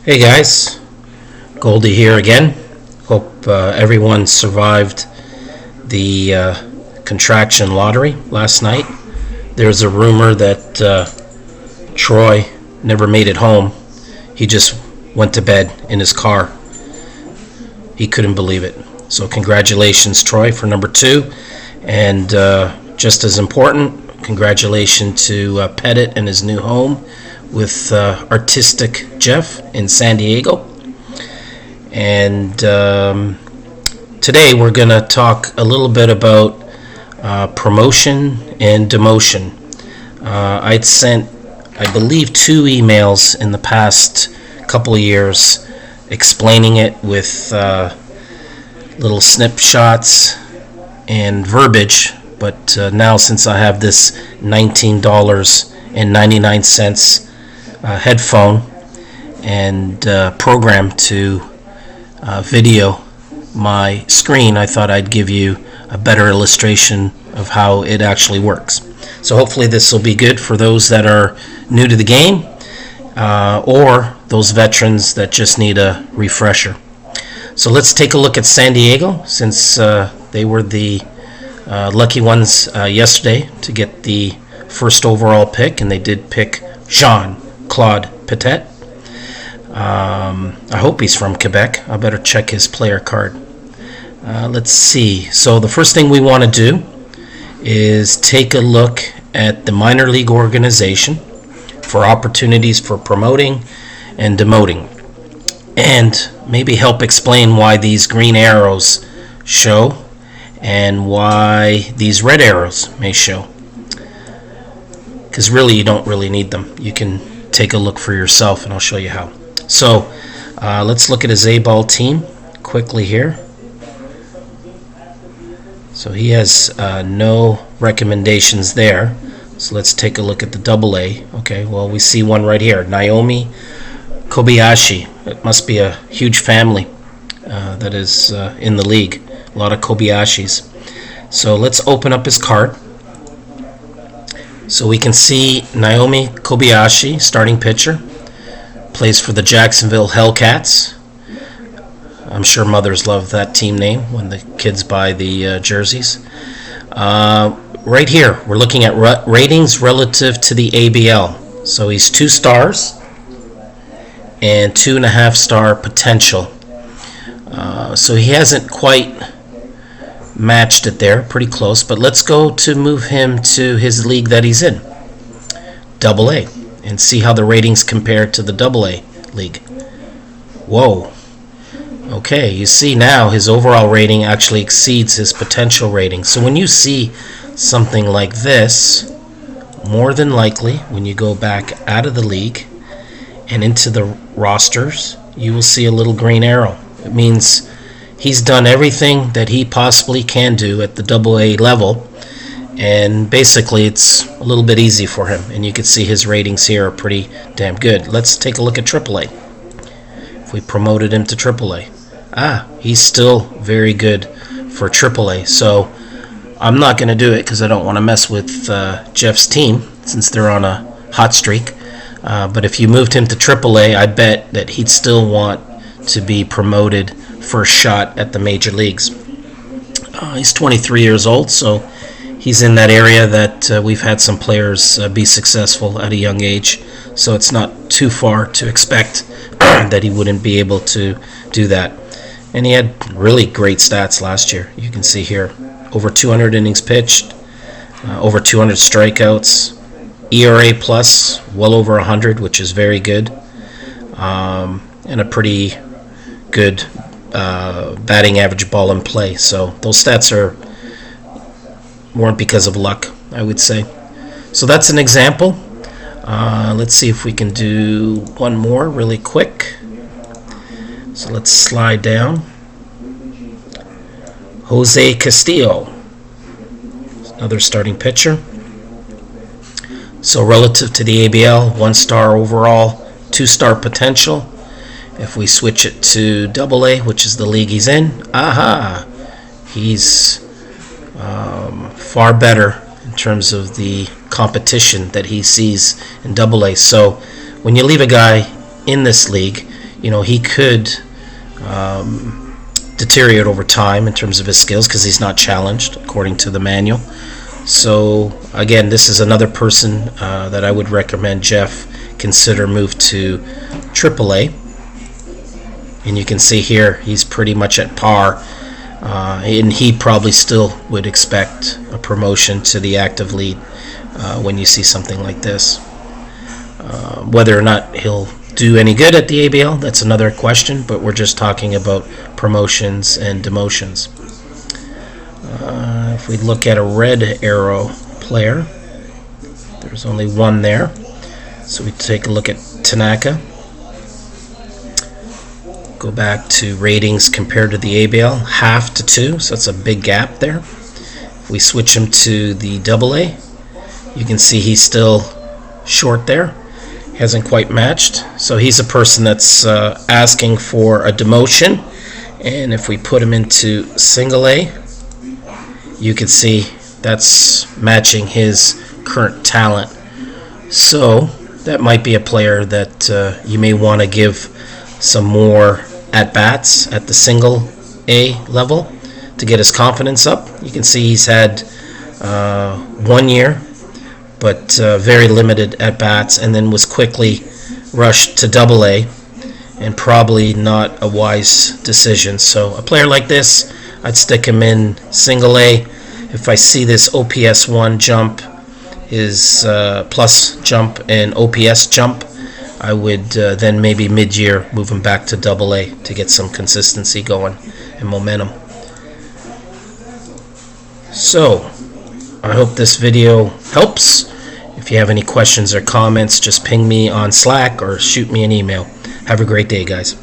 Hey guys, Goldi here again. Hope everyone survived the contraction lottery last night. There's a rumor that Troy never made it home. He just went to bed in his car. He couldn't believe it. So congratulations, Troy, for number 2. And just as important, congratulations to Pettit and his new home with Artistic Jeff in San Diego. And today we're going to talk a little bit about promotion and demotion. I'd sent, I believe, 2 emails in the past couple of years explaining it with little snapshots and verbiage, but now since I have this $19.99 headphone and program to video my screen, I thought I'd give you a better illustration of how it actually works. So hopefully this will be good for those that are new to the game or those veterans that just need a refresher. So let's take a look at San Diego, since they were the lucky ones yesterday to get the first overall pick, and they did pick Jean-Claude Pettit. I hope he's from Quebec. I better check his player card. Let's see. So the first thing we want to do is take a look at the minor league organization for opportunities for promoting and demoting, and maybe help explain why these green arrows show and why these red arrows may show, because really you don't really need them. You can take a look for yourself, and I'll show you how. So let's look at his A-ball team quickly here. So he has no recommendations there. So let's take a look at the AA. Okay, well, we see one right here, Naomi Kobayashi. It must be a huge family that is in the league. A lot of Kobayashis. So let's open up his card. So we can see Naomi Kobayashi, starting pitcher, plays for the Jacksonville Hellcats. I'm sure mothers love that team name when the kids buy the jerseys. Right here, we're looking at ratings relative to the ABL. So he's 2 stars and 2.5 star potential. So he hasn't quite matched it there, pretty close. But let's go to move him to his league that he's in, AA, and see how the ratings compare to the AA league. Whoa. Okay, you see now his overall rating actually exceeds his potential rating. So when you see something like this, more than likely, when you go back out of the league and into the rosters, you will see a little green arrow. It means he's done everything that he possibly can do at the AA level, and basically it's a little bit easy for him, and you can see his ratings here are pretty damn good. Let's take a look at AAA. If we promoted him to AAA, he's still very good for AAA. So I'm not going to do it because I don't want to mess with Jeff's team since they're on a hot streak. But if you moved him to AAA, I bet that he'd still want to be promoted first shot at the major leagues. He's 23 years old, so he's in that area that we've had some players be successful at a young age. So it's not too far to expect that he wouldn't be able to do that. And he had really great stats last year. You can see here, over 200 innings pitched, over 200 strikeouts, ERA plus well over 100, which is very good, and a pretty good batting average, ball in play. So those stats weren't because of luck, I would say. So that's an example. Let's see if we can do one more really quick. So let's slide down. Jose Castillo, another starting pitcher. So relative to the ABL, 1 star overall, 2 star potential. If we switch it to AA, which is the league he's in, he's far better in terms of the competition that he sees in AA. So when you leave a guy in this league, he could deteriorate over time in terms of his skills because he's not challenged according to the manual. So again, this is another person that I would recommend Jeff consider move to AAA. And you can see here he's pretty much at par, and he probably still would expect a promotion to the active lead when you see something like this. Whether or not he'll do any good at the ABL, that's another question, but we're just talking about promotions and demotions. If we look at a red arrow player, there's only one there. So we take a look at Tanaka. Go back to ratings compared to the ABL, 1/2 to 2, so that's a big gap there. If we switch him to the AA, you can see he's still short there. Hasn't quite matched. So he's a person that's asking for a demotion. And if we put him into single A, you can see that's matching his current talent. So that might be a player that you may want to give some more at-bats at the single A level to get his confidence up. You can see he's had 1 year, but very limited at-bats, and then was quickly rushed to AA, and probably not a wise decision. So a player like this, I'd stick him in single A. If I see this OPS 1 jump, his plus jump and OPS jump, I would then maybe mid-year move him back to AA to get some consistency going and momentum. So I hope this video helps. If you have any questions or comments, just ping me on Slack or shoot me an email. Have a great day, guys.